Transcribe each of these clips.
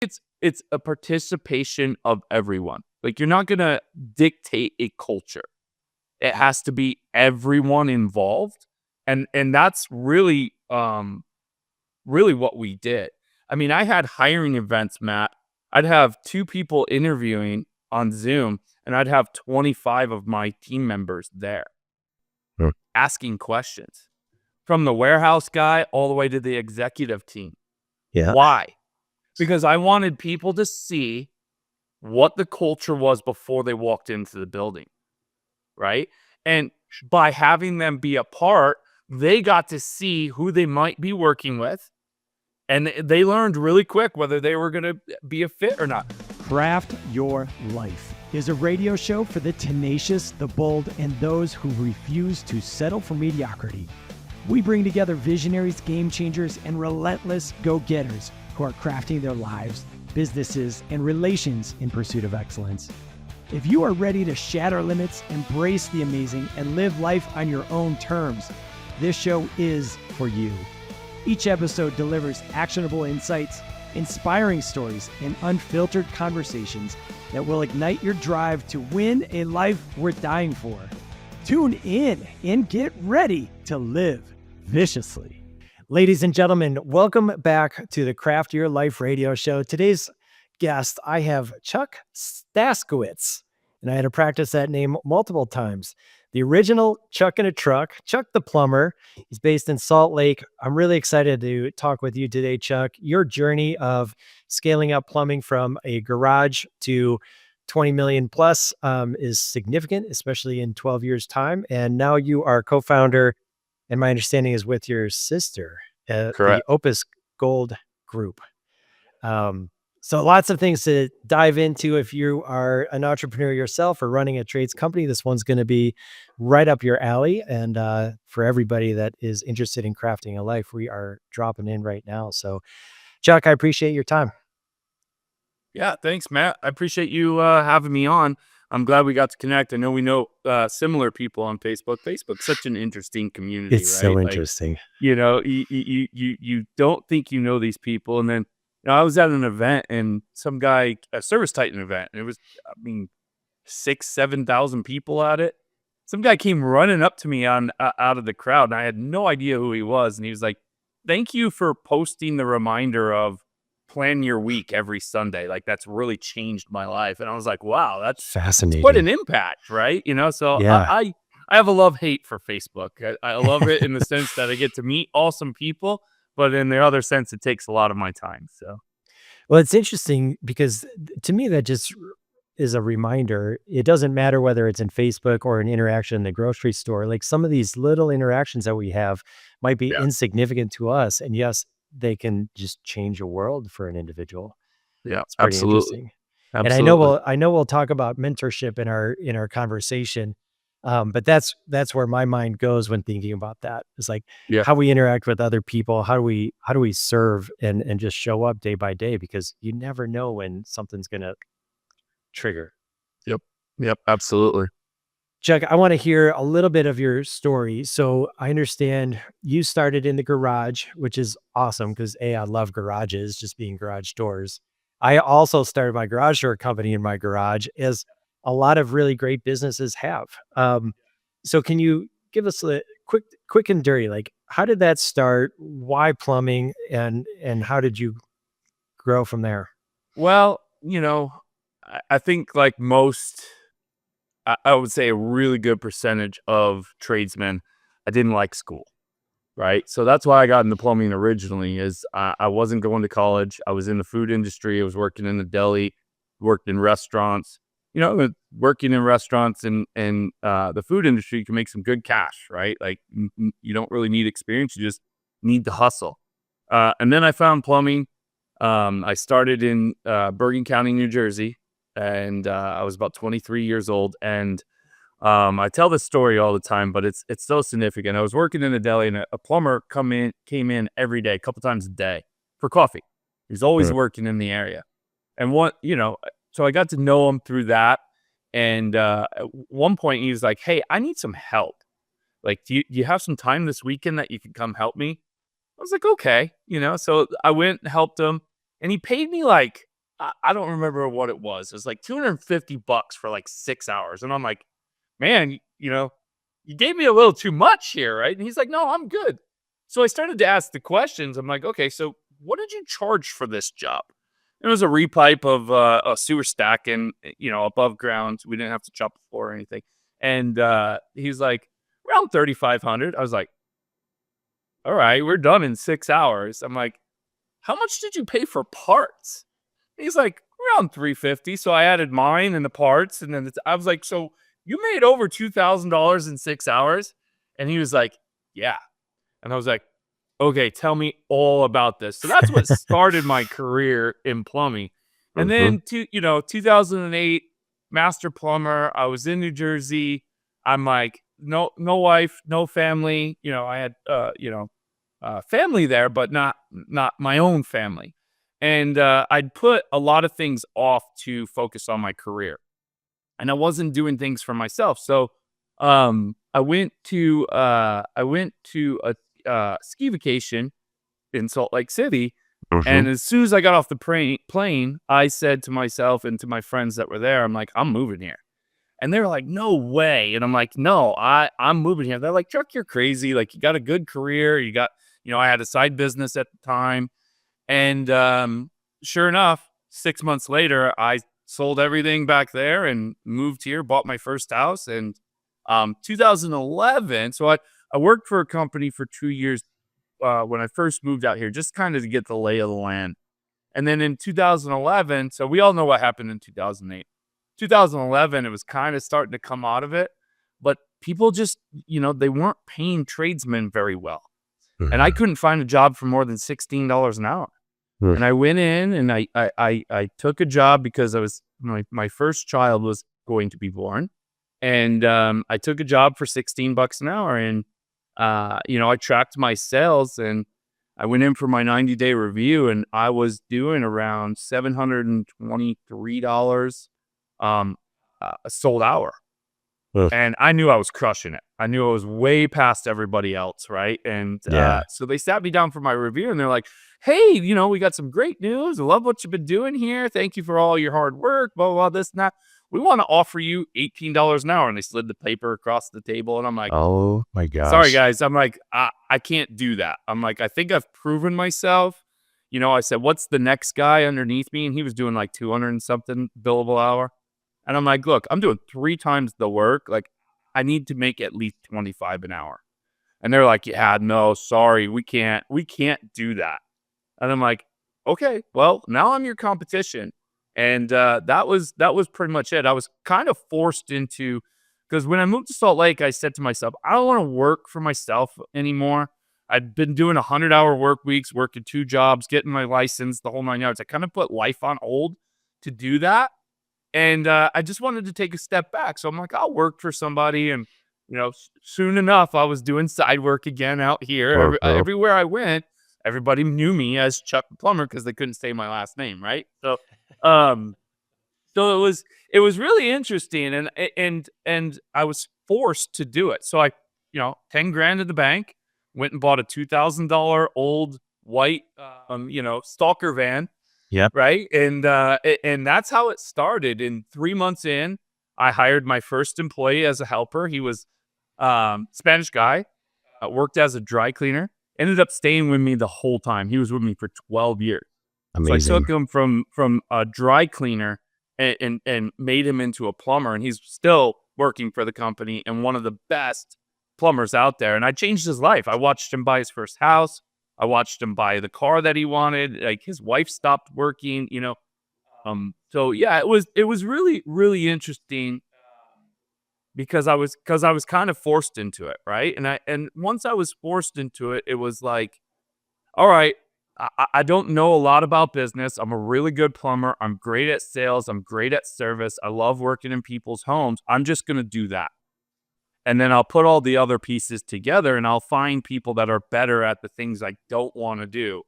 It's a participation of everyone. Like, you're not gonna dictate a culture. It has to be everyone involved, and that's really what we did. I mean, I had hiring events, Matt. I'd have 2 people interviewing on Zoom, and I'd have 25 of my team members there Hmm. asking questions, from the warehouse guy all the way to the executive team. Yeah. Why? Because I wanted people to see what the culture was before they walked into the building, right? And by having them be a part, they got to see who they might be working with, and they learned really quick whether they were going to be a fit or not. Craft Your Life is a radio show for the tenacious, the bold, and those who refuse to settle for mediocrity. We bring together visionaries, game changers, and relentless go-getters who are crafting their lives, businesses, and relations in pursuit of excellence. If you are ready to shatter limits, embrace the amazing, and live life on your own terms, this show is for you. Each episode delivers actionable insights, inspiring stories, and unfiltered conversations that will ignite your drive to win a life worth dying for. Tune in and get ready to live viciously. Ladies and gentlemen, welcome back to the Craft Your Life radio show. Today's guest, I have Chuck Staszkiewicz, and I had to practice that name multiple times. The original Chuck in a Truck, Chuck the Plumber. He's based in Salt Lake. I'm really excited to talk with you today, Chuck. Your journey of scaling up plumbing from a garage to 20 million plus is significant, especially in 12 years' time. And now you are co-founder, and my understanding is with your sister, the Correct. Opus Gold Group. So lots of things to dive into. If you are an entrepreneur yourself or running a trades company, this one's going to be right up your alley. And for everybody that is interested in crafting a life, we are dropping in right now. So Chuck, I appreciate your time. Yeah, thanks, Matt. I appreciate you having me on. I'm glad we got to connect. I know we know similar people on Facebook. Facebook's such an interesting community. It's right? so Like, interesting. you know, you don't think you know these people, and then I was at an event, and some guy, a Service Titan event, and it was, 6,000-7,000 people at it. Some guy came running up to me out of the crowd, and I had no idea who he was. And he was like, "Thank you for posting the reminder of plan your week every Sunday. Like, that's really changed my life." And I was like, "Wow, that's Fascinating. quite an impact, right?" So Yeah. I have a love-hate for Facebook. I love it in the sense that I get to meet awesome people, but in the other sense, it takes a lot of my time. So Well, it's interesting because to me, that just is a reminder. It doesn't matter whether it's in Facebook or an interaction in the grocery store. Like, some of these little interactions that we have might be yeah, insignificant to us. And yes, they can just change a world for an individual. yeah, It's pretty absolutely, interesting. And absolutely. I know we'll talk about mentorship in our conversation. But that's where my mind goes when thinking about that. It's like Yeah, how we interact with other people, how do we serve and just show up day by day, because you never know when something's gonna trigger. yep, yep, absolutely. Chuck, I want to hear a little bit of your story. So I understand you started in the garage, which is awesome because I love garages, just being garage doors. I also started my garage door company in my garage, as a lot of really great businesses have. So can you give us a quick and dirty, like, how did that start? Why plumbing, and how did you grow from there? Well, I think, like most, I would say a really good percentage of tradesmen, I didn't like school, right? So that's why I got into plumbing originally. Is I wasn't going to college. I was in the food industry. I was working in the deli, worked in restaurants. Working in restaurants and the food industry, you can make some good cash, right? Like, you don't really need experience. You just need to hustle. And then I found plumbing. I started in Bergen County, New Jersey, and I was about 23 years old. And I tell this story all the time, but it's so significant. I was working in a deli, and a plumber came in every day, a couple times a day for coffee. He's always Hmm. working in the area. And so I got to know him through that. And at one point, he was like, "Hey, I need some help. Like, do you have some time this weekend that you can come help me?" I was like, "Okay." So I went and helped him, and he paid me like I don't remember what it was. It was like $250 for like 6 hours. And I'm like, man, you gave me a little too much here, right? And he's like, no, I'm good. So I started to ask the questions. I'm like, okay, so what did you charge for this job? It was a repipe of a sewer stacking, above ground. We didn't have to chop the floor or anything. And he's like, around 3,500. I was like, all right, we're done in 6 hours. I'm like, how much did you pay for parts? He's like, around 350. So I added mine and the parts. And then I was like, so you made over $2,000 in 6 hours? And he was like, yeah. And I was like, okay, tell me all about this. So that's what started my career in plumbing. And then, 2008, master plumber. I was in New Jersey. I'm like, no wife, no family. I had, family there, but not my own family. And I'd put a lot of things off to focus on my career. And I wasn't doing things for myself. So I went to a ski vacation in Salt Lake City. And as soon as I got off the plane, I said to myself and to my friends that were there, I'm like, I'm moving here. And they were like, no way. And I'm like, no, I'm moving here. They're like, Chuck, you're crazy. Like, you got a good career. You got, I had a side business at the time. And sure enough, 6 months later, I sold everything back there and moved here, bought my first house. And 2011, so I worked for a company for 2 years when I first moved out here, just kind of to get the lay of the land. And then in 2011, so we all know what happened in 2008. 2011, it was kind of starting to come out of it, but people just, they weren't paying tradesmen very well. And I couldn't find a job for more than $16 an hour. And I went in and I took a job because I was my first child was going to be born. And I took a job for $16 an hour. And, I tracked my sales and I went in for my 90-day review and I was doing around $723 a sold hour. And I knew I was crushing it. I knew I was way past everybody else, right? And so they sat me down for my review and they're like, hey, we got some great news. I love what you've been doing here. Thank you for all your hard work, blah, blah, blah, this and that. We want to offer you $18 an hour. And they slid the paper across the table. And I'm like, oh my gosh. Sorry, guys. I'm like, I can't do that. I'm like, I think I've proven myself. I said, what's the next guy underneath me? And he was doing like 200 and something billable hour. And I'm like, look, I'm doing 3 times the work. Like, I need to make at least 25 an hour. And they're like, yeah, no, sorry, we can't do that. And I'm like, okay, well, now I'm your competition. And that was pretty much it. I was kind of forced into, because when I moved to Salt Lake, I said to myself, I don't want to work for myself anymore. I'd been doing 100-hour work weeks, working 2 jobs, getting my license, the whole 9 yards. I kind of put life on hold to do that. And I just wanted to take a step back. So I'm like, I'll work for somebody. And, soon enough, I was doing side work again out here. Everywhere I went, everybody knew me as Chuck the Plumber because they couldn't say my last name, right? So so it was really interesting. And I was forced to do it. So I, 10 grand in the bank, went and bought a $2,000 old white, stalker van. Yep. Right. And that's how it started. And 3 months in, I hired my first employee as a helper. He was Spanish guy, worked as a dry cleaner, ended up staying with me the whole time. He was with me for 12 years. Amazing. So I took him from a dry cleaner and made him into a plumber. And he's still working for the company and one of the best plumbers out there. And I changed his life. I watched him buy his first house. I watched him buy the car that he wanted. Like, his wife stopped working, So yeah, it was really, really interesting because I was kind of forced into it, right? And once I was forced into it, it was like, all right, I don't know a lot about business. I'm a really good plumber. I'm great at sales. I'm great at service. I love working in people's homes. I'm just gonna do that. And then I'll put all the other pieces together and I'll find people that are better at the things I don't want to do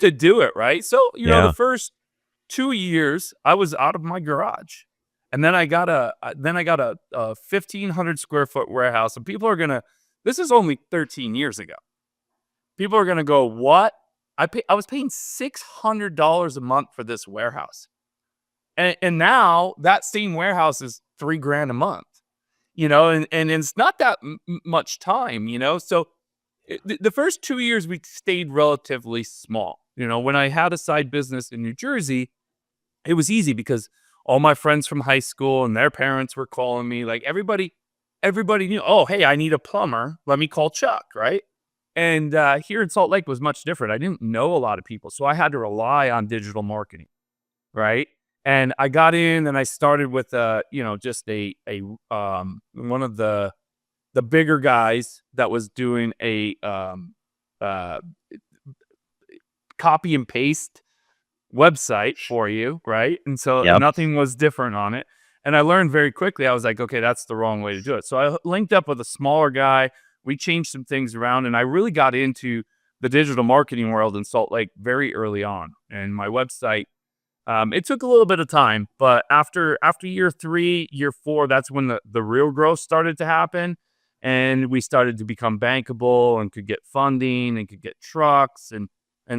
to do it, right? So, the first 2 years I was out of my garage. And then I got a 1,500 square foot warehouse. And people are going to, this is only 13 years ago. People are going to go, what? I was paying $600 a month for this warehouse. And now that same warehouse is $3,000 a month, and it's not that much time, So the first 2 years we stayed relatively small. When I had a side business in New Jersey, it was easy because all my friends from high school and their parents were calling me. Like everybody knew, oh, hey, I need a plumber. Let me call Chuck, right? And here in Salt Lake was much different. I didn't know a lot of people, so I had to rely on digital marketing, right? And I got in and I started with just a one of the bigger guys that was doing a copy and paste website for you, right? And so Yep. nothing was different on it. And I learned very quickly, I was like, okay, that's the wrong way to do it. So I linked up with a smaller guy. We changed some things around, and I really got into the digital marketing world in Salt Lake very early on. And my website, it took a little bit of time, but after year 3, year 4, that's when the real growth started to happen. And we started to become bankable and could get funding and could get trucks and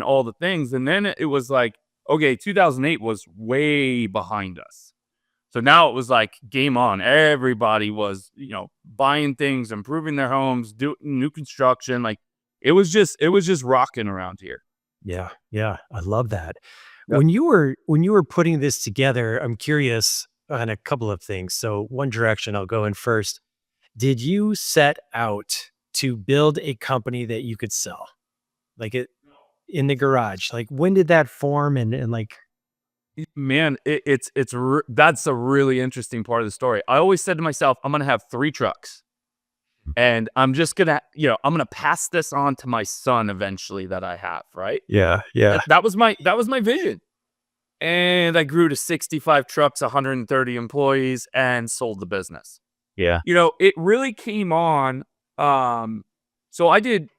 all the things. And then it was like, okay, 2008 was way behind us. So now it was like game on. Everybody was, buying things, improving their homes, doing new construction. Like it was just rocking around here. Yeah. Yeah. I love that. Yep. When you were putting this together, I'm curious on a couple of things. So one direction I'll go in first. Did you set out to build a company that you could sell? Like it in the garage? Like when did that form and like Man, that's a really interesting part of the story. I always said to myself, I'm going to have 3 trucks. And I'm just going to, I'm going to pass this on to my son eventually that I have, right? Yeah. Yeah. That was my vision. And I grew to 65 trucks, 130 employees, and sold the business. Yeah. It really came on. So I did,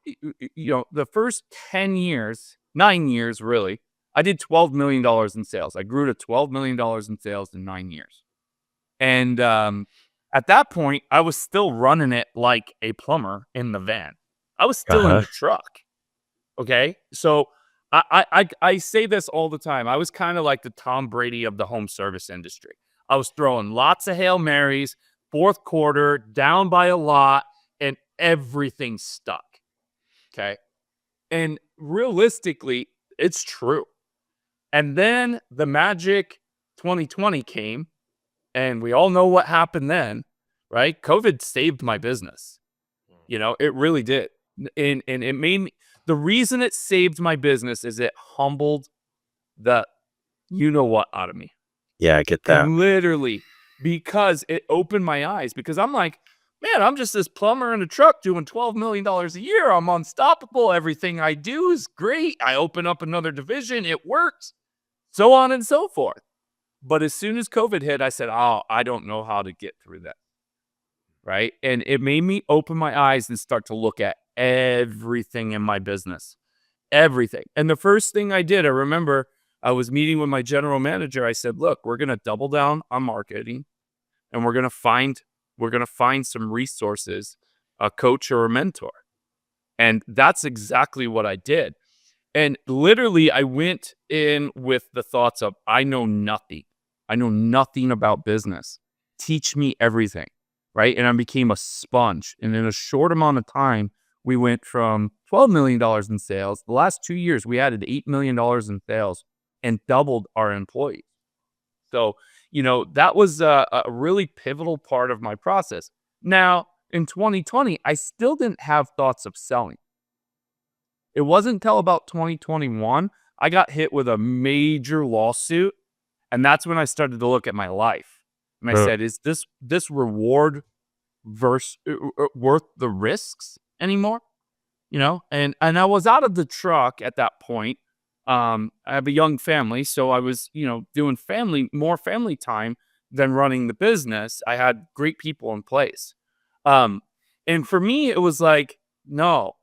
the first 10 years, 9 years, really, I did $12 million in sales. I grew to $12 million in sales in 9 years. And at that point, I was still running it like a plumber in the van. I was still in the truck. Okay. So I say this all the time. I was kind of like the Tom Brady of the home service industry. I was throwing lots of Hail Marys, fourth quarter, down by a lot, and everything stuck. Okay. And realistically, it's true. And then the magic 2020 came, and we all know what happened then, right? COVID saved my business. It really did. And it made me, the reason it saved my business is it humbled the you-know-what out of me. Yeah, I get that. And literally, because it opened my eyes, because I'm like, man, I'm just this plumber in a truck doing $12 million a year. I'm unstoppable. Everything I do is great. I open up another division. It works. So on and so forth. But as soon as COVID hit, I said, oh, I don't know how to get through that. Right. And it made me open my eyes and start to look at everything in my business. Everything. And the first thing I did, I remember I was meeting with my general manager. I said, look, we're going to double down on marketing, and we're going to find some resources, a coach or a mentor. And that's exactly what I did. And literally, I went in with the thoughts of, I know nothing. I know nothing about business. Teach me everything, right? And I became a sponge. And in a short amount of time, we went from $12 million in sales. The last 2 years, we added $8 million in sales and doubled our employees. So, that was a really pivotal part of my process. Now, in 2020, I still didn't have thoughts of selling. It wasn't until about 2021, I got hit with a major lawsuit. And that's when I started to look at my life. And I said, is this reward worth the risks anymore? And I was out of the truck at that point. I have a young family, so I was, doing more family time than running the business. I had great people in place. And for me, it was like, no,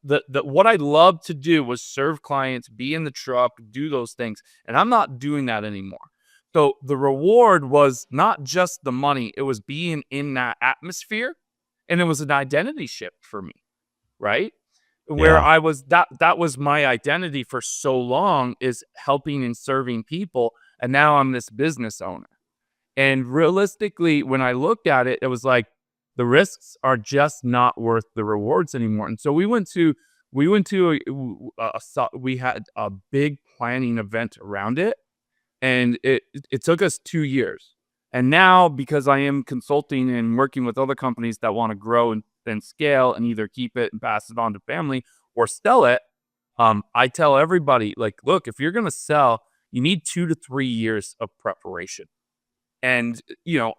what I loved to do was serve clients, be in the truck, do those things. And I'm not doing that anymore. So the reward was not just the money, it was being in that atmosphere. And it was an identity shift for me, right? where Yeah. I was that was my identity for so long, is helping and serving people, and now I'm this business owner. And realistically, when I looked at it, it was like the risks are just not worth the rewards anymore. And so we went to we had a big planning event around it, and it took us 2 years. And now, because I am consulting and working with other companies that want to grow and scale and either keep it and pass it on to family or sell it, I tell everybody, like, look, if you're going to sell, you need 2 to 3 years of preparation. And,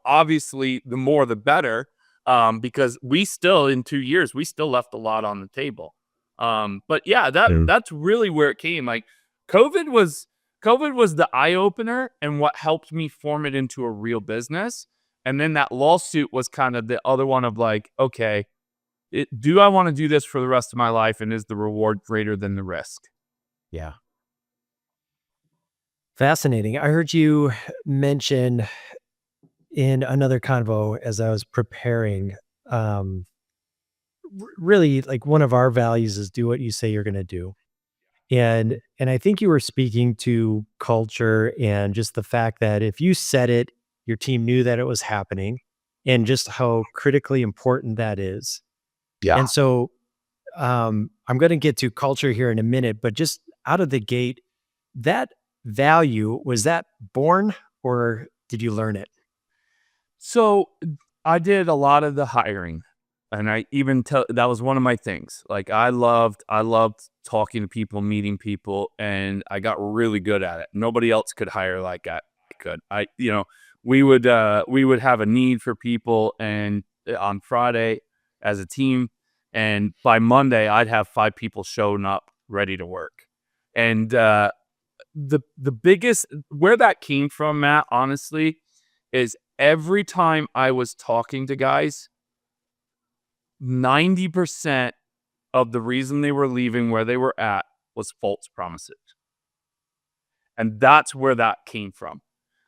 obviously the more the better, because we still, in 2 years, we still left a lot on the table. But yeah, Yeah. that's really where it came. Like COVID was COVID was the eye opener and what helped me form it into a real business. And then that lawsuit was kind of the other one of like, okay, do I want to do this for the rest of my life? And is the reward greater than the risk? Yeah. Fascinating. I heard you mention in another convo as I was preparing, really like one of our values is do what you say you're going to do. And I think you were speaking to culture and just the fact that if you said it, your team knew that it was happening and just how critically important that is. Yeah. And so I'm going to get to culture here in a minute, but just out of the gate, that value, was that born or did you learn it? So I did a lot of the hiring, and I even tell that was one of my things. Like I loved talking to people, meeting people, and I got really good at it. Nobody else could hire like I could. We would have a need for people, and on Friday as a team, and by Monday I'd have 5 people showing up ready to work. And the biggest where that came from, Matt, honestly, is every time I was talking to guys, 90% of the reason they were leaving where they were at was false promises. And that's where that came from.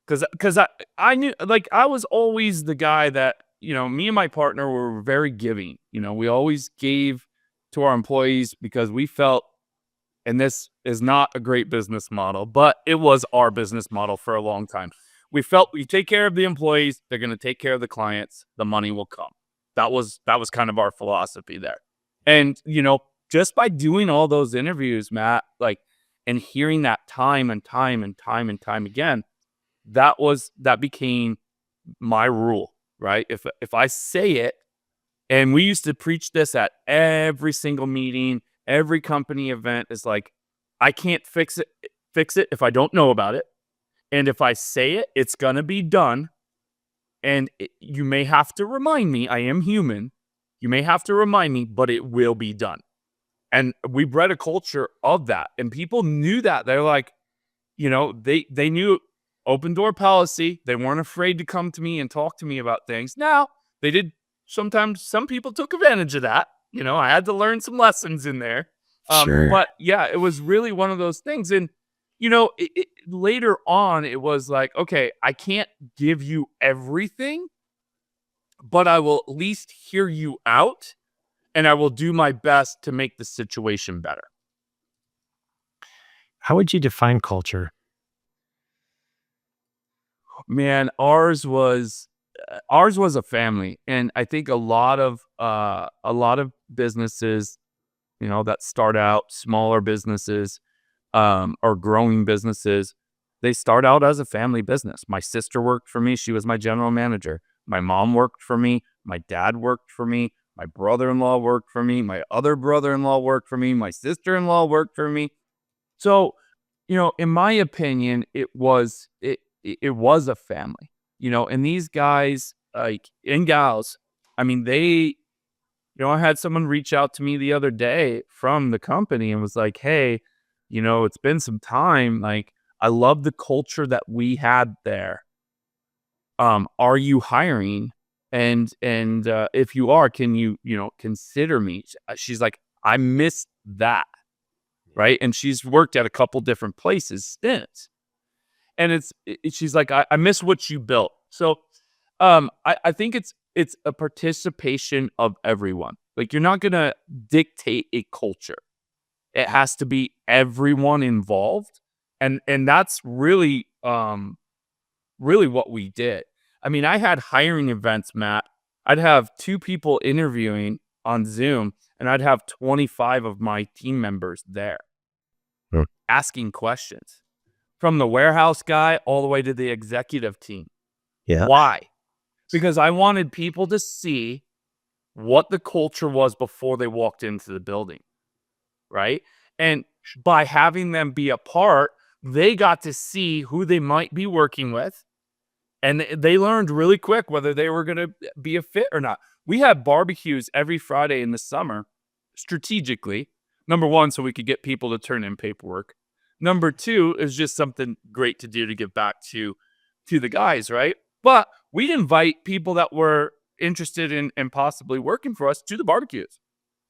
Because I knew, like, I was always the guy that, me and my partner were very giving. We always gave to our employees because we felt, and this is not a great business model, but it was our business model for a long time. We felt we take care of the employees, they're going to take care of the clients, the money will come. That was kind of our philosophy there. And, just by doing all those interviews, Matt, like, and hearing that time and time and time and time again, that became my rule, right? If I say it, and we used to preach this at every single meeting, every company event, is like, I can't fix it if I don't know about it. And if I say it, it's going to be done. And you may have to remind me, I am human. You may have to remind me, but it will be done. And we bred a culture of that. And people knew that. They're like, they knew open door policy. They weren't afraid to come to me and talk to me about things. Now, they did. Sometimes some people took advantage of that. I had to learn some lessons in there. Sure. But yeah, it was really one of those things. And later on, it was like, okay, I can't give you everything, but I will at least hear you out, and I will do my best to make the situation better. How would you define culture? Man, ours was a family, and I think a lot of businesses, that start out smaller businesses, or growing businesses, they start out as a family business. My sister worked for me. She was my general manager. My mom worked for me. My dad worked for me. My brother-in-law worked for me. My other brother-in-law worked for me. My sister-in-law worked for me. So, in my opinion, it was a family, and these guys, like, and gals, I mean, I had someone reach out to me the other day from the company and was like, hey, it's been some time. Like, I love the culture that we had there. Are you hiring? And if you are, can you, consider me? She's like, I missed that. Right. And she's worked at a couple different places since. And she's like, I miss what you built. So I think it's a participation of everyone. Like, you're not going to dictate a culture. It has to be everyone involved. And that's really, really what we did. I mean, I had hiring events, Matt. I'd have 2 people interviewing on Zoom, and I'd have 25 of my team members there asking questions, from the warehouse guy all the way to the executive team. Yeah. Why? Because I wanted people to see what the culture was before they walked into the building, right? And by having them be a part, they got to see who they might be working with. And they learned really quick whether they were going to be a fit or not. We had barbecues every Friday in the summer, strategically. Number 1, so we could get people to turn in paperwork. Number 2 is just something great to do to give back to the guys, right? But we'd invite people that were interested in possibly working for us to the barbecues.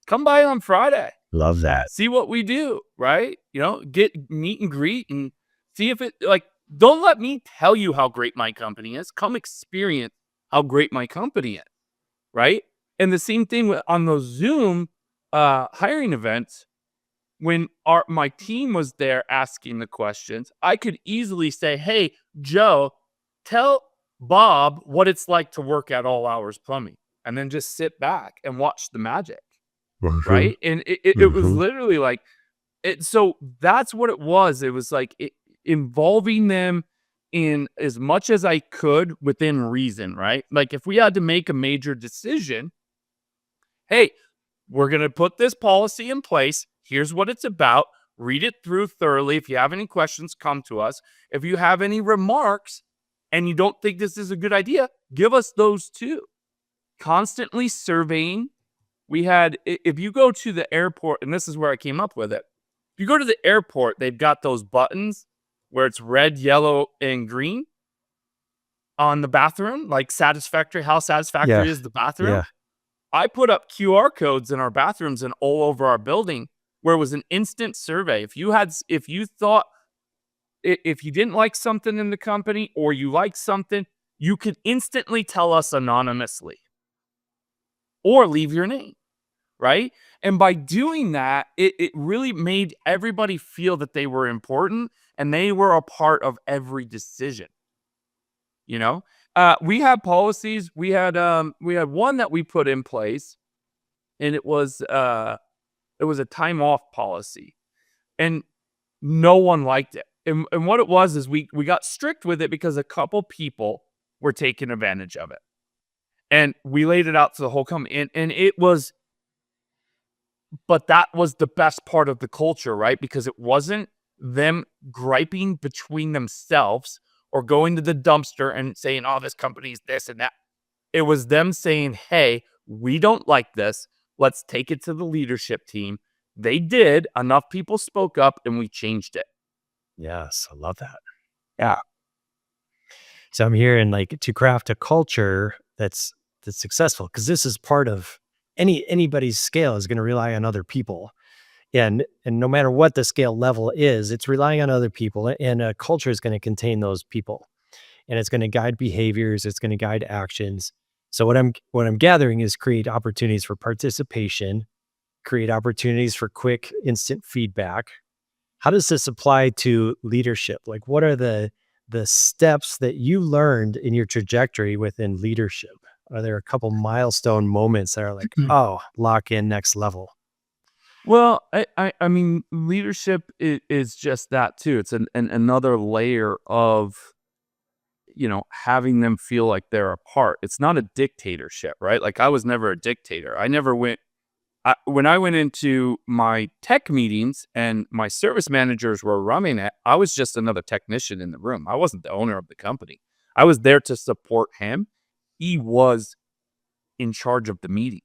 Come by on Friday. Love that. See what we do, right? Get meet and greet and see if it, like, don't let me tell you how great my company is. Come experience how great my company is, right? And the same thing on those Zoom hiring events. When my team was there asking the questions, I could easily say, hey, Joe, tell Bob what it's like to work at All Hours Plumbing, and then just sit back and watch the magic, right? And it was literally like, so that's what it was. It was like involving them in as much as I could within reason, right? Like, if we had to make a major decision, hey, we're going to put this policy in place. Here's what it's about. Read it through thoroughly. If you have any questions, come to us. If you have any remarks and you don't think this is a good idea, give us those too. Constantly surveying. We had, if you go to the airport, and this is where I came up with it. If you go to the airport, they've got those buttons where it's red, yellow, and green on the bathroom, like satisfactory, how satisfactory is the bathroom? Yeah. I put up QR codes in our bathrooms and all over our building where it was an instant survey. If you didn't like something in the company or you liked something, you could instantly tell us anonymously or leave your name, right? And by doing that, it really made everybody feel that they were important and they were a part of every decision. We had policies. We had one that we put in place, and it was a time off policy, and no one liked it. And what it was is we got strict with it because a couple people were taking advantage of it, and we laid it out to the whole company, and it was. But that was the best part of the culture, right? Because it wasn't them griping between themselves or going to the dumpster and saying, oh, this company's this and that. It was them saying, hey, we don't like this. Let's take it to the leadership team. They did. Enough people spoke up and we changed it. Yes, I love that. Yeah. So I'm hearing, like, to craft a culture that's successful, because this is part of anybody's scale is going to rely on other people. And no matter what the scale level is, it's relying on other people, and a culture is going to contain those people, and it's going to guide behaviors. It's going to guide actions. So what I'm gathering is create opportunities for participation, create opportunities for quick, instant feedback. How does this apply to leadership? Like, what are the steps that you learned in your trajectory within leadership? Are there a couple milestone moments that are like, oh, lock in next level? Well, I mean, leadership is just that too. It's another layer of, having them feel like they're a part. It's not a dictatorship, right? Like, I was never a dictator. When I went into my tech meetings and my service managers were running it, I was just another technician in the room. I wasn't the owner of the company. I was there to support him. He was in charge of the meeting.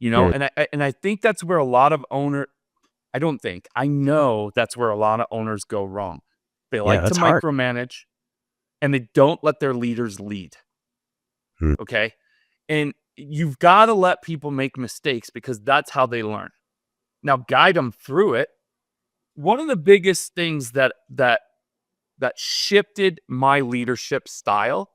And I think that's where a lot of I know that's where a lot of owners go wrong. They like to micromanage and they don't let their leaders lead. Okay. And you've got to let people make mistakes because that's how they learn. Now, guide them through it. One of the biggest things that shifted my leadership style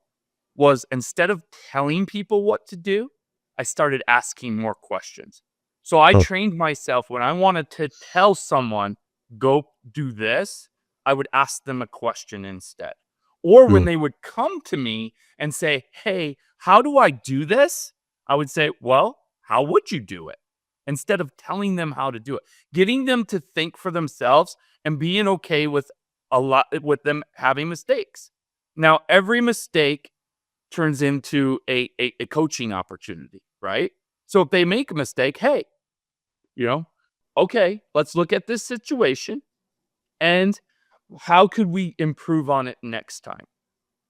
was, instead of telling people what to do, I started asking more questions. So I Huh. trained myself when I wanted to tell someone, go do this, I would ask them a question instead. Or when Hmm. they would come to me and say, hey, how do I do this? I would say, well, how would you do it? Instead of telling them how to do it, getting them to think for themselves and being okay with with them having mistakes. Now, every mistake turns into a coaching opportunity, right? So if they make a mistake, hey, you know, okay, let's look at this situation and how could we improve on it next time?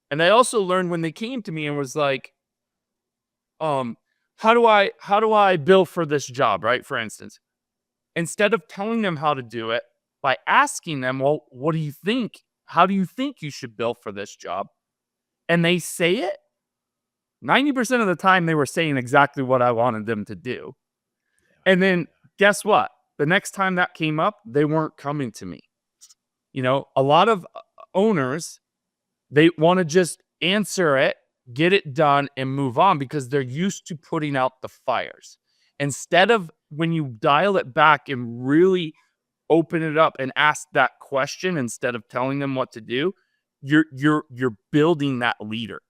And I also learned when they came to me and was like, um, how do I bill for this job, right? For instance, instead of telling them how to do it by asking them, well, what do you think? How do you think you should bill for this job? And they say it, 90% of the time they were saying exactly what I wanted them to do. And then guess what? The next time that came up, they weren't coming to me. A lot of owners, they want to just answer it, get it done, and move on because they're used to putting out the fires. Instead of when you dial it back and really open it up and ask that question instead of telling them what to do, you're building that leader.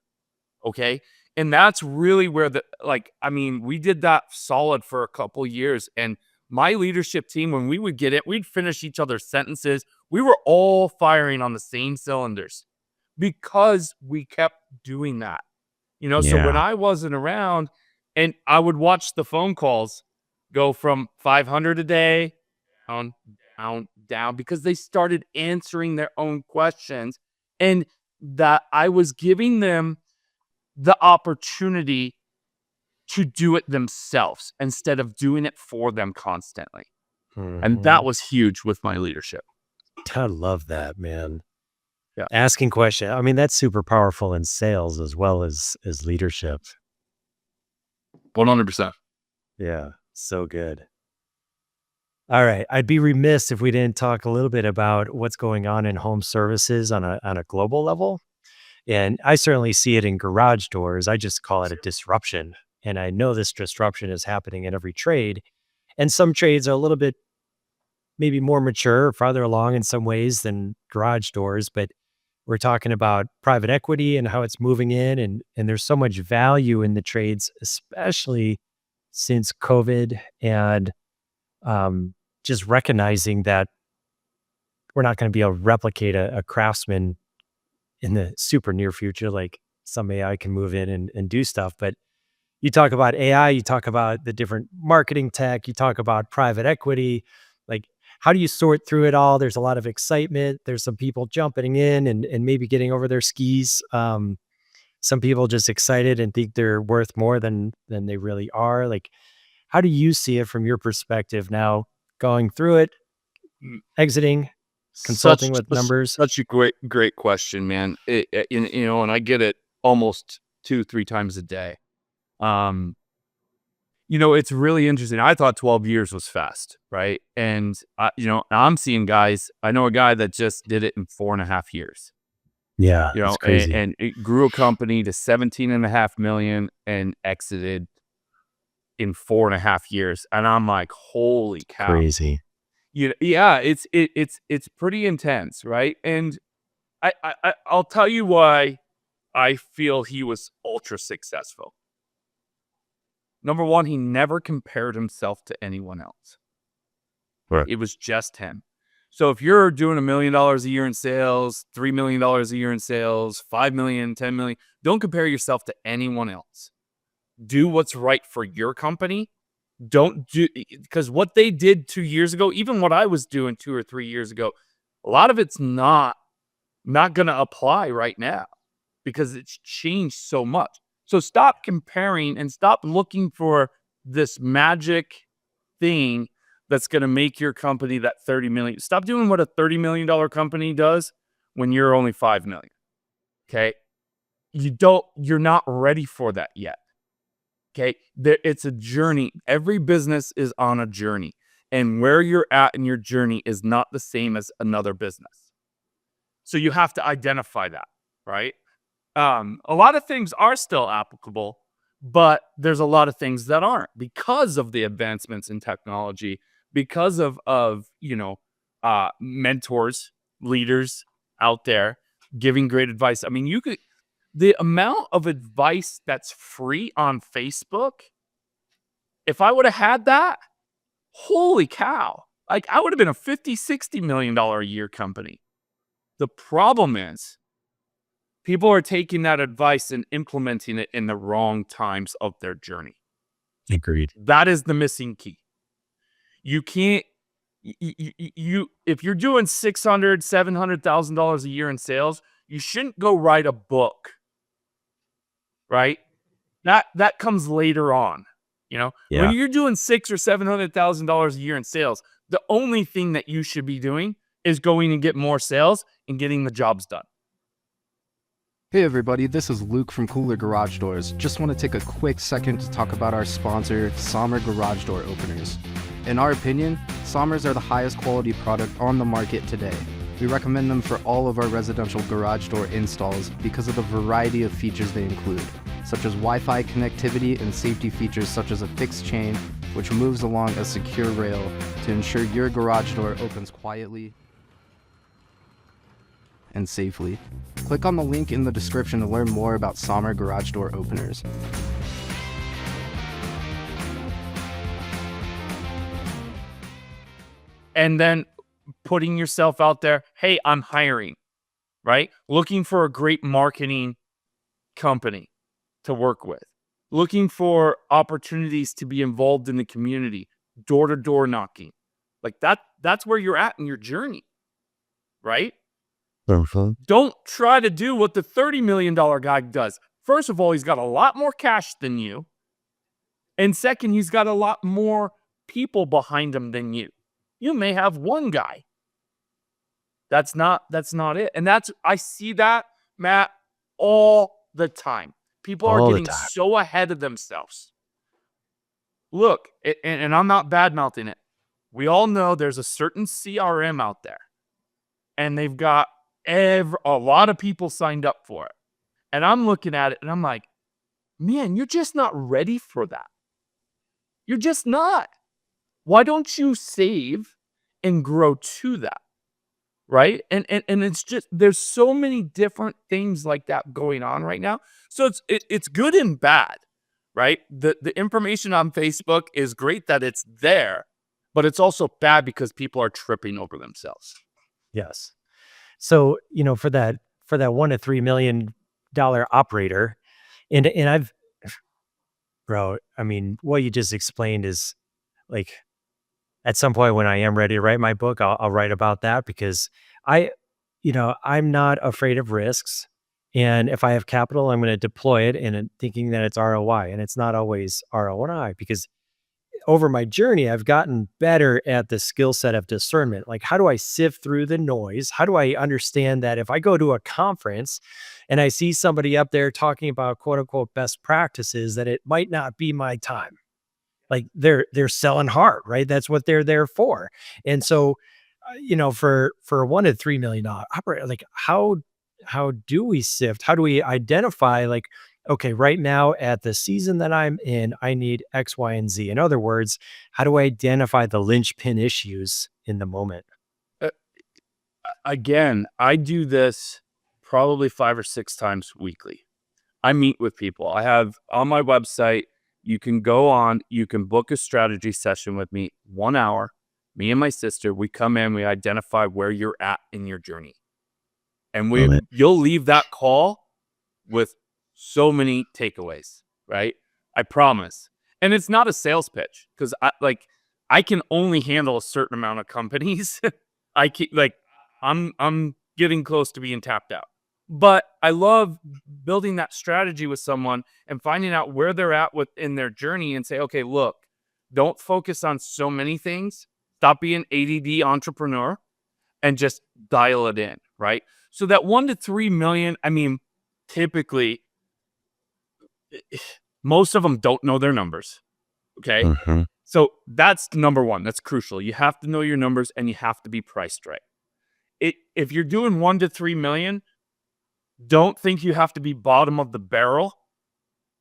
Okay. And that's really where we did that solid for a couple years. And my leadership team, when we would get it, we'd finish each other's sentences. We were all firing on the same cylinders because we kept doing that. So when Yeah. I wasn't around and I would watch the phone calls go from 500 a day down, down, down, because they started answering their own questions and that I was giving them the opportunity to do it themselves instead of doing it for them constantly. And that Mhm. was huge with my leadership. I love that, man. Yeah. Asking question. I mean, that's super powerful in sales as well as leadership. 100%. Yeah, so good. All right, I'd be remiss if we didn't talk a little bit about what's going on in home services on a global level. And I certainly see it in garage doors. I just call it a disruption. And I know this disruption is happening in every trade. And some trades are a little bit maybe more mature or farther along in some ways than garage doors, but we're talking about private equity and how it's moving in and there's so much value in the trades, especially since COVID and um, just recognizing that we're not going to be able to replicate a craftsman in the super near future. Like some AI can move in and do stuff. But you talk about AI, you talk about the different marketing tech, you talk about private equity. Like, how do you sort through it all? There's a lot of excitement. There's some people jumping in and maybe getting over their skis. Some people just excited and think they're worth more than they really are. Like, how do you see it from your perspective now, going through it, Mm, exiting, Such consulting with such numbers? such a great question, man. And I get it almost 2-3 times a day. Um, it's really interesting. I thought 12 years was fast, right? And I'm seeing guys. I know a guy that just did it in 4.5 years. Yeah, it's crazy. And it grew a company to 17.5 million and exited in 4.5 years. And I'm like, holy cow. Crazy. Yeah, it's pretty intense, right? And I'll tell you why I feel he was ultra successful. Number one, he never compared himself to anyone else. Right. It was just him. So if you're doing $1 million a year in sales, $3 million a year in sales, 5 million, 10 million, don't compare yourself to anyone else. Do what's right for your company. Don't do, because what they did 2 years ago, even what I was doing 2 or 3 years ago, a lot of it's not going to apply right now because it's changed so much. So stop comparing and stop looking for this magic thing that's going to make your company that 30 million. Stop doing what a $30 million company does when you're only 5 million. Okay. You're not ready for that yet. Okay. It's a journey. Every business is on a journey, and where you're at in your journey is not the same as another business. So you have to identify that, right? A lot of things are still applicable, But there's a lot of things that aren't because of the advancements in technology, because of mentors, leaders out there giving great advice. I mean, the amount of advice that's free on Facebook, if I would have had that, holy cow. Like, I would have been a $50-60 million a year company. The problem is people are taking that advice and implementing it in the wrong times of their journey. Agreed. That is the missing key. You can't, if you're doing $600,000-$700,000 a year in sales, you shouldn't go write a book, right? That comes later on. Yeah. When you're doing $600,000 or $700,000 a year in sales, the only thing that you should be doing is going and get more sales and getting the jobs done. Hey everybody, this is Luke from Cooler Garage Doors. Just want to take a quick second to talk about our sponsor, Sommer Garage Door Openers. In our opinion, Sommers are the highest quality product on the market today. We recommend them for all of our residential garage door installs because of the variety of features they include, such as Wi-Fi connectivity and safety features such as a fixed chain, which moves along a secure rail to ensure your garage door opens quietly and safely. Click on the link in the description to learn more about Sommer Garage Door Openers. And then putting yourself out there, hey, I'm hiring, right? Looking for a great marketing company to work with. Looking for opportunities to be involved in the community, door-to-door knocking. Like that's where you're at in your journey, right? Don't try to do what the $30 million guy does. First of all, he's got a lot more cash than you. And second, he's got a lot more people behind him than you. You may have one guy. That's not it. And I see that, Matt, all the time. People are getting so ahead of themselves. Look, and I'm not bad-mouthing it. We all know there's a certain CRM out there. And they've got a lot of people signed up for it. And I'm looking at it and I'm like, man, you're just not ready for that. You're just not. Why don't you save and grow to that? Right? And it's just, there's so many different things like that going on right now. So it's good and bad, right? The information on Facebook is great that it's there, but it's also bad because people are tripping over themselves. Yes. So, for that $1 to $3 million operator, and bro, I mean, what you just explained is like, at some point when I am ready to write my book, I'll write about that because I'm not afraid of risks. And if I have capital, I'm going to deploy it and thinking that it's ROI, and it's not always ROI because over my journey, I've gotten better at the skill set of discernment. Like, how do I sift through the noise? How do I understand that if I go to a conference and I see somebody up there talking about quote unquote best practices, that it might not be my time? Like they're selling hard, right? That's what they're there for. And so, for a $1 to $3 million operator, like how do we sift? How do we identify like, okay, right now at the season that I'm in, I need X, Y, and Z. In other words, how do I identify the linchpin issues in the moment? Again, I do this probably 5 or 6 times weekly. I meet with people. I have on my website, you can go on, you can book a strategy session with me, 1 hour. Me and my sister, we come in, we identify where you're at in your journey. And you'll leave that call with so many takeaways, right? I promise. And it's not a sales pitch because I can only handle a certain amount of companies. I'm getting close to being tapped out. But I love building that strategy with someone and finding out where they're at within their journey and say, okay, look, don't focus on so many things. Stop being ADD entrepreneur and just dial it in, right? So that 1 to 3 million, I mean, typically, most of them don't know their numbers. Okay. Mm-hmm. So that's number one. That's crucial. You have to know your numbers and you have to be priced right. If you're doing 1 to 3 million, don't think you have to be bottom of the barrel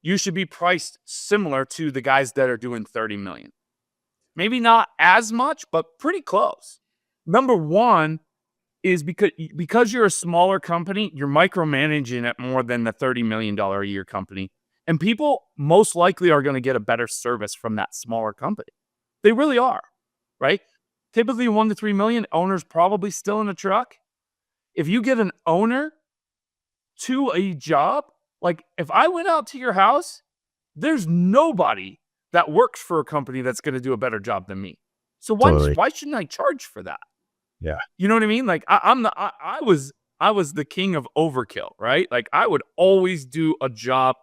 you should be priced similar to the guys that are doing 30 million. Maybe not as much, but pretty close. Number one is because you're a smaller company, you're micromanaging it more than the $30 million a year company. And people most likely are going to get a better service from that smaller company. They really are, right? Typically 1 to 3 million, owners probably still in a truck. If you get an owner to a job, like if I went out to your house, there's nobody that works for a company that's going to do a better job than me. So why shouldn't I charge for that? Yeah. You know what I mean? Like I was the king of overkill, right? Like I would always do a job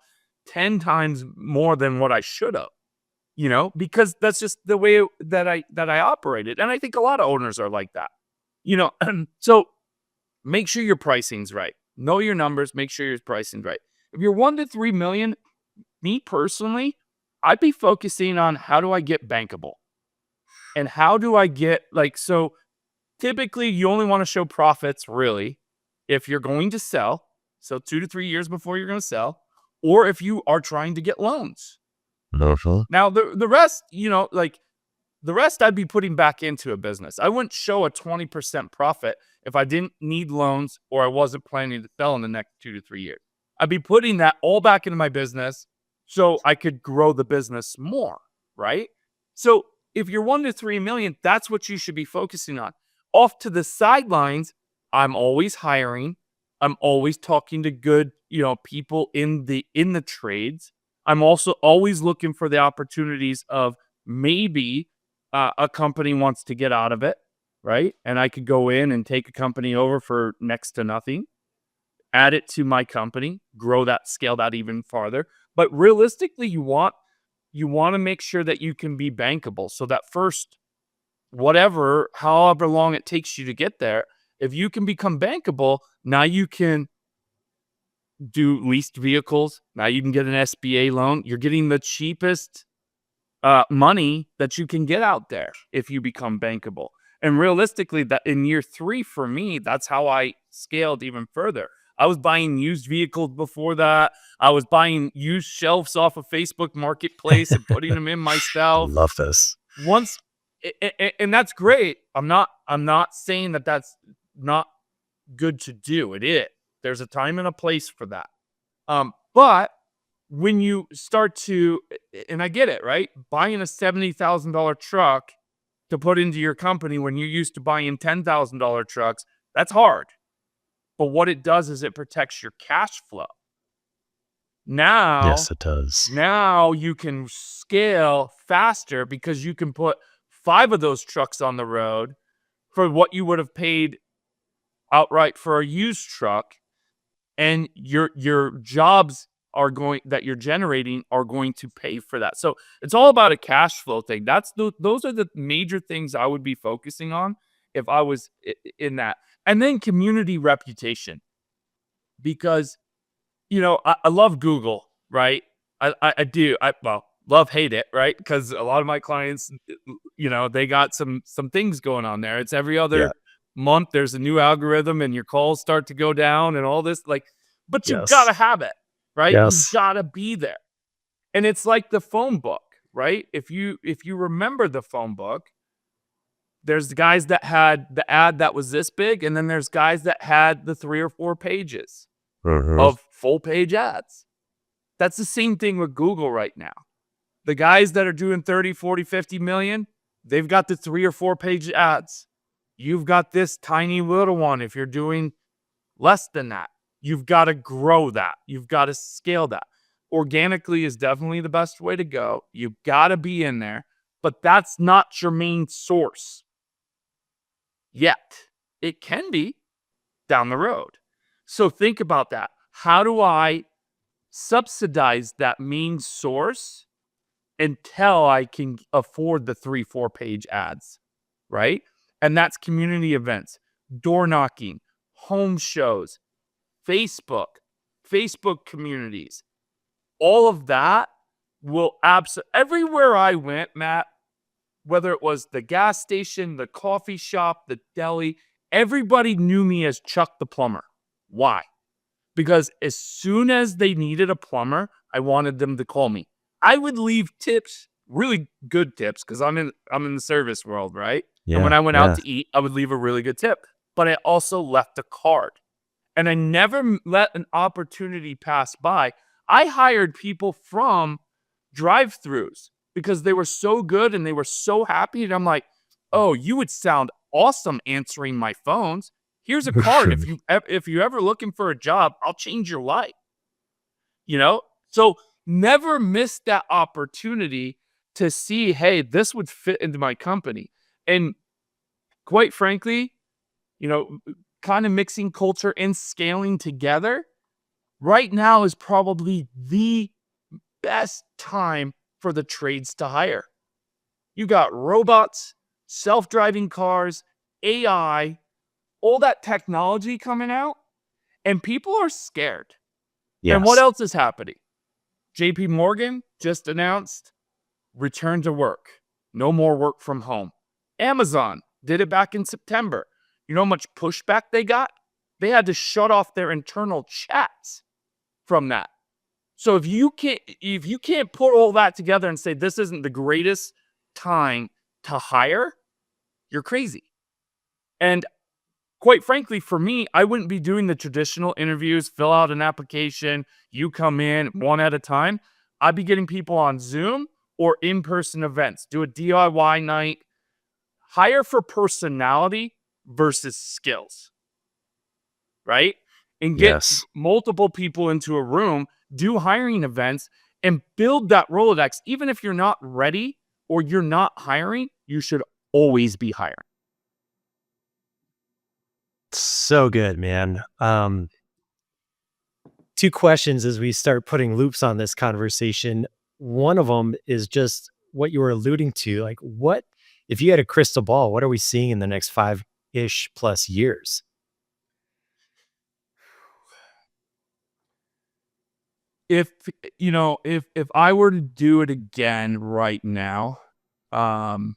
10 times more than what I should have, because that's just the way that I operated. And I think a lot of owners are like that, so make sure your pricing's right. Know your numbers, make sure your pricing's right. If you're 1 to 3 million, me personally, I'd be focusing on how do I get bankable and how do I get so typically you only want to show profits really if you're going to sell. So 2 to 3 years before you're going to sell, or if you are trying to get loans. Now the rest, the rest I'd be putting back into a business. I wouldn't show a 20% profit if I didn't need loans or I wasn't planning to sell in the next 2 to 3 years. I'd be putting that all back into my business so I could grow the business more, right? So if you're 1 to 3 million, that's what you should be focusing on. Off to the sidelines, I'm always hiring. I'm always talking to good, people in the trades. I'm also always looking for the opportunities of maybe a company wants to get out of it, right? And I could go in and take a company over for next to nothing, add it to my company, grow that, scale that even farther. But realistically, you want to make sure that you can be bankable. So that first, however long it takes you to get there, if you can become bankable, now you can do leased vehicles. Now you can get an SBA loan. You're getting the cheapest money that you can get out there if you become bankable. And realistically, that in year 3 for me, that's how I scaled even further. I was buying used vehicles before that. I was buying used shelves off of Facebook Marketplace and putting them in myself. Love this. And that's great. I'm not saying that that's not good to do. It is. There's a time and a place for that. But when you start to, and I get it, right? Buying a $70,000 truck to put into your company when you're used to buying $10,000 trucks, that's hard. But what it does is it protects your cash flow. Now, yes, it does. Now you can scale faster because you can put 5 of those trucks on the road for what you would have paid outright for a used truck, and your jobs that you're generating are going to pay for that. So it's all about a cash flow thing. Those are the major things I would be focusing on if I was in that. And then community reputation, because I love Google, right? I do. Love, hate it, right? Because a lot of my clients, they got some things going on there. It's every other month there's a new algorithm and your calls start to go down and all this, but you've got to have it, right? Yes. You've got to be there. And it's like the phone book, right? If you remember the phone book, there's the guys that had the ad that was this big, and then there's guys that had the 3 or 4 pages of full page ads. That's the same thing with Google right now. The guys that are doing 30, 40, 50 million, they've got the 3 or 4 page ads. You've got this tiny little one. If you're doing less than that, you've got to grow that. You've got to scale that. Organically is definitely the best way to go. You've got to be in there, but that's not your main source yet. It can be down the road. So think about that. How do I subsidize that main source until I can afford the 3, 4 page ads, right? And that's community events, door knocking, home shows, Facebook communities. All of that will everywhere I went, Matt, whether it was the gas station, the coffee shop, the deli, everybody knew me as Chuck the plumber. Why? Because as soon as they needed a plumber, I wanted them to call me. I would leave tips, really good tips, because I'm in the service world, right? And when I went out to eat, I would leave a really good tip. But I also left a card. And I never let an opportunity pass by. I hired people from drive-thrus because they were so good and they were so happy. And I'm like, oh, you would sound awesome answering my phones. Here's a card. If you ever looking for a job, I'll change your life. So never miss that opportunity to see, hey, this would fit into my company. And quite frankly, kind of mixing culture and scaling together right now is probably the best time for the trades to hire. You got robots, self-driving cars, AI, all that technology coming out, and people are scared. Yes. And what else is happening? JP Morgan just announced return to work. No more work from home. Amazon did it back in September. You know how much pushback they got? They had to shut off their internal chats from that. So if you can't put all that together and say this isn't the greatest time to hire, you're crazy. And quite frankly, for me, I wouldn't be doing the traditional interviews, fill out an application, you come in one at a time. I'd be getting people on Zoom or in-person events, do a DIY night, hire for personality versus skills, right? And get multiple people into a room, do hiring events, and build that Rolodex. Even if you're not ready or you're not hiring, you should always be hiring. So good, man. 2 questions as we start putting loops on this conversation. One of them is just what you were alluding to. Like, what, if you had a crystal ball, what are we seeing in the next 5-ish plus years? If I were to do it again right now, man,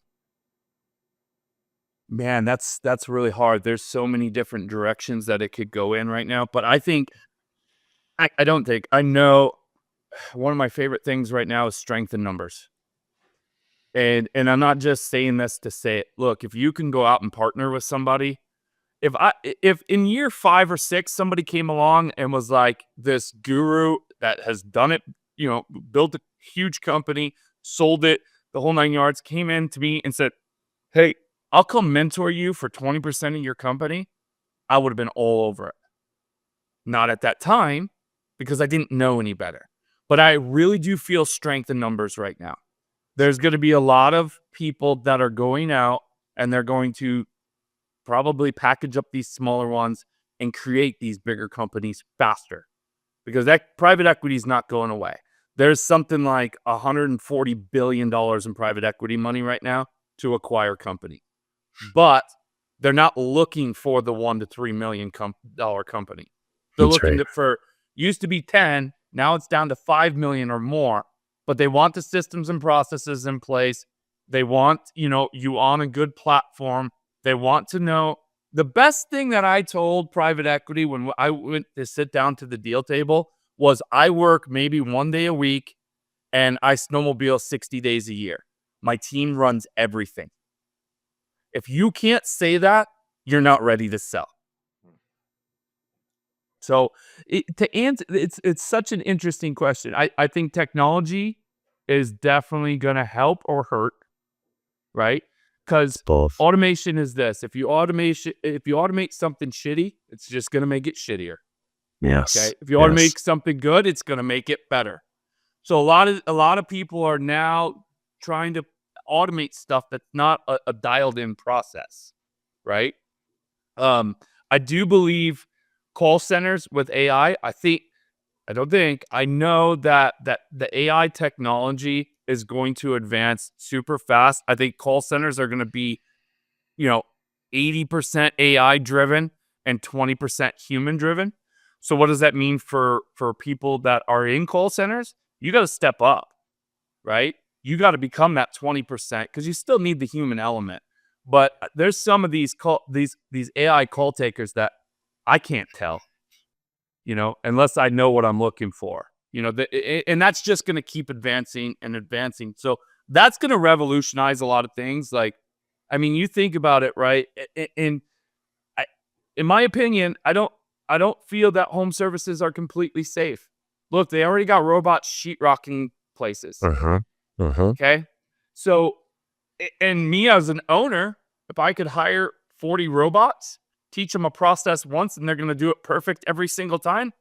that's really hard. There's so many different directions that it could go in right now. But I know one of my favorite things right now is strength in numbers. And I'm not just saying this to say it. Look, if you can go out and partner with somebody, if in year 5 or 6 somebody came along and was like this guru that has done it, built a huge company, sold it, the whole 9 yards, came in to me and said, hey, I'll come mentor you for 20% of your company, I would have been all over it. Not at that time, because I didn't know any better. But I really do feel strength in numbers right now. There's going to be a lot of people that are going out and they're going to probably package up these smaller ones and create these bigger companies faster, because that private equity is not going away. There's something like $140 billion in private equity money right now to acquire company. But they're not looking for the $1 to $3 million dollar company. They're looking for, used to be 10, now it's down to 5 million or more. But they want the systems and processes in place. They want, you on a good platform. They want to know. The best thing that I told private equity when I went to sit down to the deal table was I work maybe 1 day a week and I snowmobile 60 days a year. My team runs everything. If you can't say that, you're not ready to sell. So to answer, it's such an interesting question. I think technology is definitely going to help or hurt, right? Because automation is this. If you automate something shitty, it's just going to make it shittier. Yes. Okay. If you automate something good, it's going to make it better. So a lot of people are now trying to automate stuff that's not a dialed in process, right? I do believe call centers with AI. I know that the AI technology is going to advance super fast. I think call centers are going to be, 80% AI driven and 20% human driven. So what does that mean for people that are in call centers? You got to step up, right? You got to become that 20% because you still need the human element. But there's some of these AI call takers that I can't tell, unless I know what I'm looking for. And that's just going to keep advancing and advancing. So that's going to revolutionize a lot of things. Like, I mean, you think about it, right? In my opinion, I don't feel that home services are completely safe. Look, they already got robot sheetrocking places. Okay. So, and me as an owner, if I could hire 40 robots, teach them a process once, and they're going to do it perfect every single time,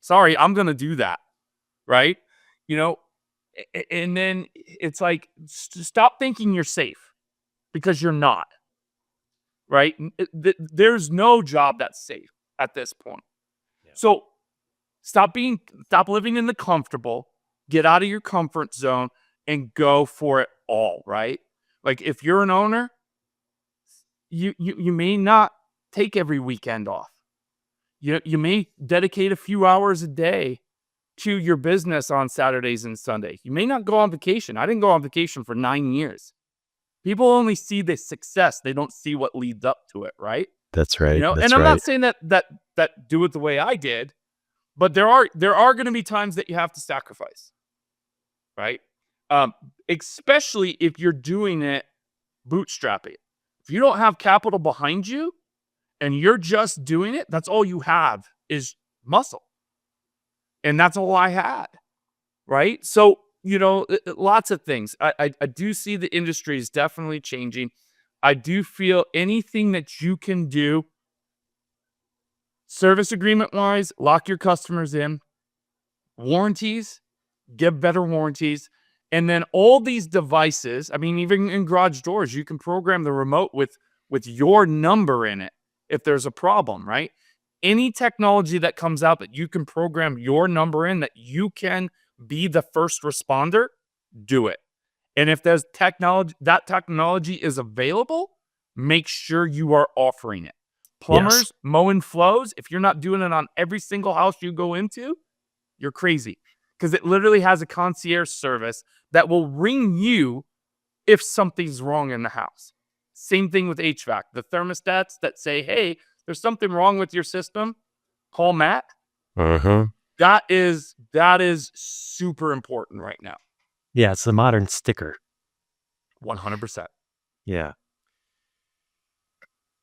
sorry, I'm going to do that. Right. And then it's like, stop thinking you're safe, because you're not. Right. There's no job that's safe at this point. Yeah. So stop living in the comfortable, get out of your comfort zone and go for it all. Right. Like, if you're an owner, you may not take every weekend off. You may dedicate a few hours a day to your business on Saturdays and Sundays. You may not go on vacation. I didn't go on vacation for 9 years. People only see the success. They don't see what leads up to it, right? That's right. And I'm not saying that do it the way I did, but there are going to be times that you have to sacrifice, right? Especially if you're doing it bootstrapping. If you don't have capital behind you and you're just doing it, that's all you have is muscle. And that's all I had, right? So, lots of things. I do see the industry is definitely changing. I do feel anything that you can do service agreement wise, lock your customers in, warranties, give better warranties. And then all these devices, I mean, even in garage doors, you can program the remote with your number in it if there's a problem, right? Any technology that comes out that you can program your number in, that you can be the first responder, do it. And if there's that technology is available, make sure you are offering it. Plumbers, mowing flows, if you're not doing it on every single house you go into, you're crazy. Because it literally has a concierge service that will ring you if something's wrong in the house. Same thing with HVAC. The thermostats that say, hey, there's something wrong with your system, call Matt. That is super important right now. Yeah, it's the modern sticker. 100%. Yeah.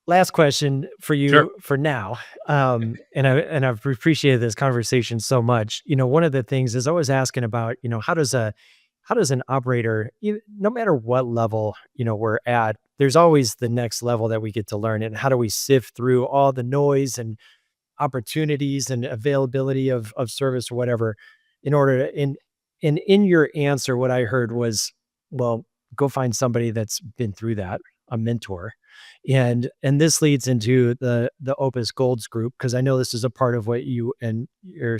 Last question for you for now. And I've appreciated this conversation so much. One of the things is always asking about, how does an operator, no matter what level, we're at, there's always the next level that we get to learn. And how do we sift through all the noise and opportunities and availability of service or whatever in order to, and in your answer, what I heard was, well, go find somebody that's been through that, a mentor. And this leads into the Opus Golds group, because I know this is a part of what you and your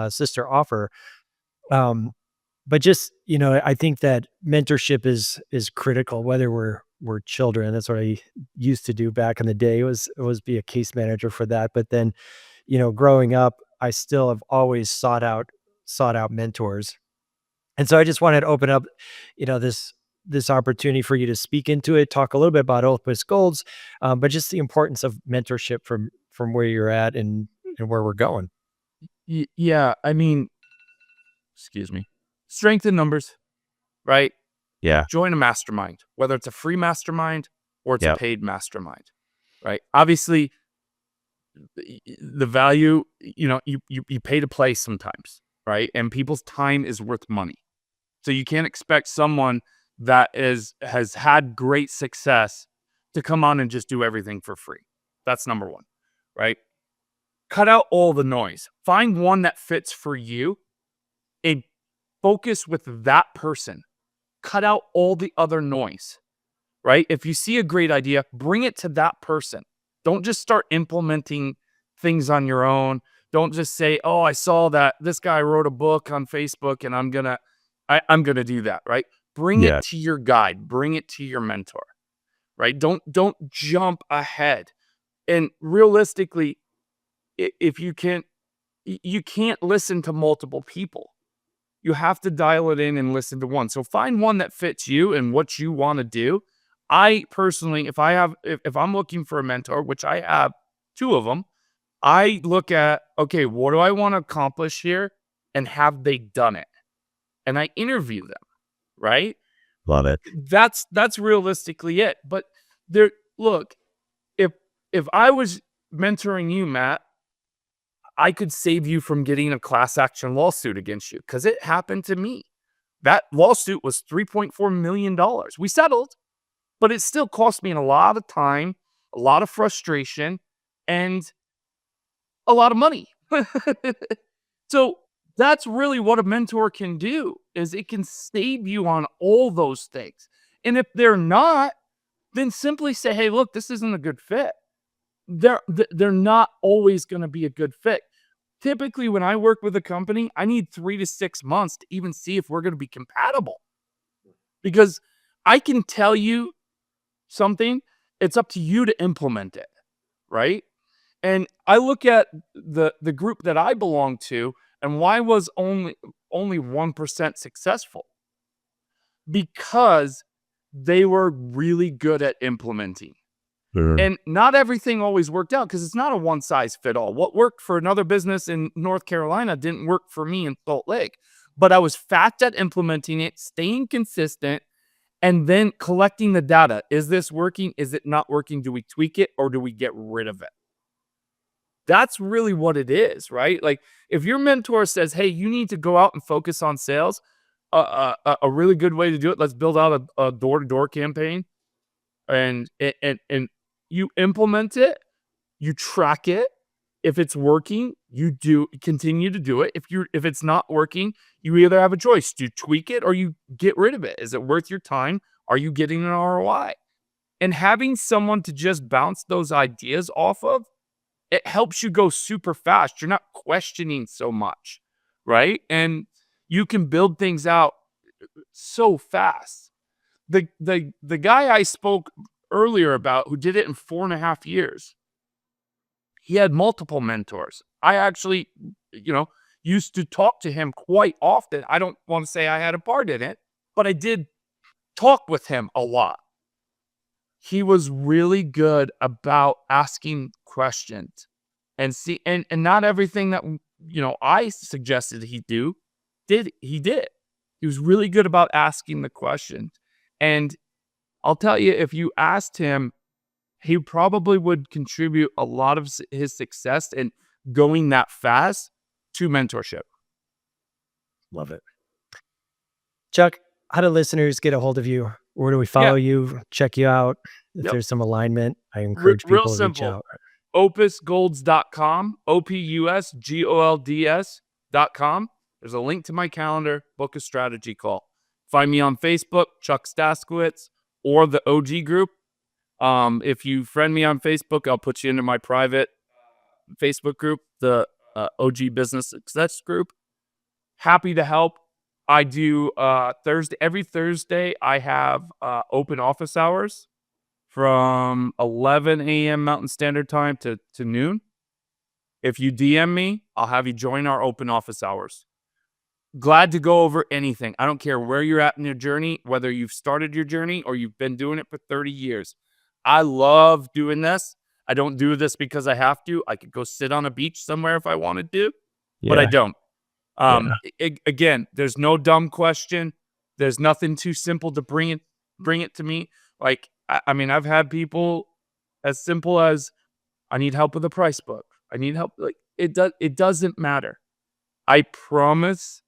sister offer. But just, I think that mentorship is critical, whether we're children. That's what I used to do back in the day, was be a case manager for that. But then, growing up, I still have always sought out mentors. And so I just wanted to open up, this opportunity for you to speak into it, talk a little bit about Opus Golds, but just the importance of mentorship from where you're at and where we're going. Yeah. I mean, excuse me. Strength in numbers, right? Yeah. Join a mastermind, whether it's a free mastermind or it's a paid mastermind, right? Obviously, the value, you pay to play sometimes, right? And people's time is worth money. So you can't expect someone that has had great success to come on and just do everything for free. That's number one, right? Cut out all the noise. Find one that fits for you and focus with that person. Cut out all the other noise, right? If you see a great idea, bring it to that person. Don't just start implementing things on your own. Don't just say, oh, I saw that this guy wrote a book on Facebook and I'm going to do that, right? Bring it to your guide, bring it to your mentor, right? Don't jump ahead. And realistically, if you can't listen to multiple people. You have to dial it in and listen to one. So find one that fits you and what you want to do. I personally, if I'm looking for a mentor, which I have 2 of them, I look at, okay, what do I want to accomplish here? and have they done it? And I interview them, right? Love it. That's realistically it. But look, if I was mentoring you, Matt, I could save you from getting a class action lawsuit against you because it happened to me. That lawsuit was $3.4 million. We settled, but it still cost me a lot of time, a lot of frustration, and a lot of money. So that's really what a mentor can do, is it can save you on all those things. And if they're not, then simply say, hey, look, this isn't a good fit. They're not always going to be a good fit. Typically, when I work with a company, I need 3 to 6 months to even see if we're going to be compatible. Because I can tell you something, it's up to you to implement it, right? And I look at the group that I belong to, and why was only 1% successful? Because they were really good at implementing. And not everything always worked out because it's not a one size fit all. What worked for another business in North Carolina didn't work for me in Salt Lake. But I was fast at implementing it, staying consistent, and then collecting the data. Is this working? Is it not working? Do we tweak it or do we get rid of it? That's really what it is, right? Like if your mentor says, hey, you need to go out and focus on sales, a really good way to do it, let's build out a door-to-door campaign. And you implement it, you track it. If it's working, you continue to do it. If it's not working, you either have a choice: do you tweak it or you get rid of it. Is it worth your time? Are you getting an ROI? And having someone to just bounce those ideas off of, it helps you go super fast. You're not questioning so much, right? And you can build things out so fast. The guy I spoke earlier about who did it in 4.5 years, he had multiple mentors. I actually, used to talk to him quite often. I don't want to say I had a part in it, but I did talk with him a lot. He was really good about asking questions and not everything that, I suggested he did. He was really good about asking the questions. And I'll tell you, if you asked him, he probably would contribute a lot of his success in going that fast to mentorship. Love it. Chuck, how do listeners get a hold of you? Where do we follow you, check you out? If there's some alignment, I encourage people to reach out. opusgolds.com, opusgolds.com. There's a link to my calendar, book a strategy call. Find me on Facebook, Chuck Staszkiewicz, or the OG group. If you friend me on Facebook, I'll put you into my private Facebook group, the OG Business Success Group. Happy to help. I do every Thursday, I have open office hours from 11 a.m. Mountain Standard Time to noon. If you DM me, I'll have you join our open office hours. Glad to go over anything. I don't care where you're at in your journey, whether you've started your journey or you've been doing it for 30 years. I love doing this. I don't do this because I have to. I could go sit on a beach somewhere if I wanted to, but I don't. Again, there's no dumb question. There's nothing too simple to bring it to me. Like, I mean, I've had people as simple as, I need help with a price book. I need help. Like, it doesn't matter. I promise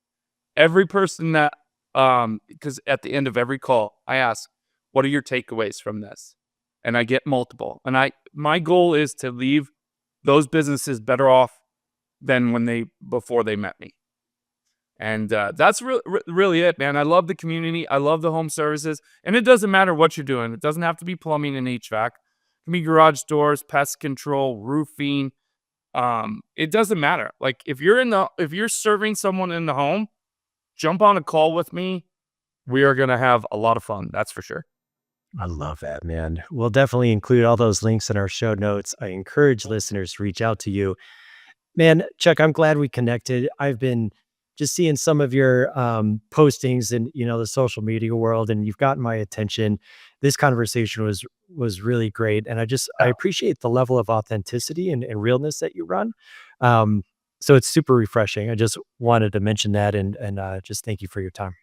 every person that, because at the end of every call, I ask, what are your takeaways from this? And I get multiple. And my goal is to leave those businesses better off than before they met me. And that's really it, man. I love the community. I love the home services. And it doesn't matter what you're doing. It doesn't have to be plumbing and HVAC. It can be garage doors, pest control, roofing. It doesn't matter. Like if you're serving someone in the home, jump on a call with me. We are going to have a lot of fun. That's for sure. I love that, man. We'll definitely include all those links in our show notes. I encourage listeners to reach out to you. Man, Chuck, I'm glad we connected. I've been just seeing some of your postings in the social media world, and you've gotten my attention. This conversation was really great, and I appreciate the level of authenticity and realness that you run. So it's super refreshing. I just wanted to mention that and just thank you for your time.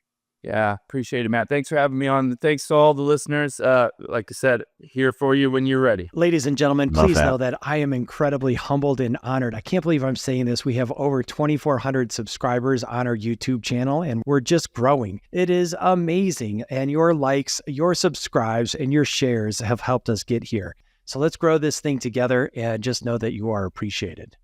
Yeah, appreciate it, Matt. Thanks for having me on. Thanks to all the listeners. Like I said, here for you when you're ready. Ladies and gentlemen, Love please that. know that I am incredibly humbled and honored. I can't believe I'm saying this. We have over 2,400 subscribers on our YouTube channel, and we're just growing. It is amazing. And your likes, your subscribes, and your shares have helped us get here. So let's grow this thing together and just know that you are appreciated.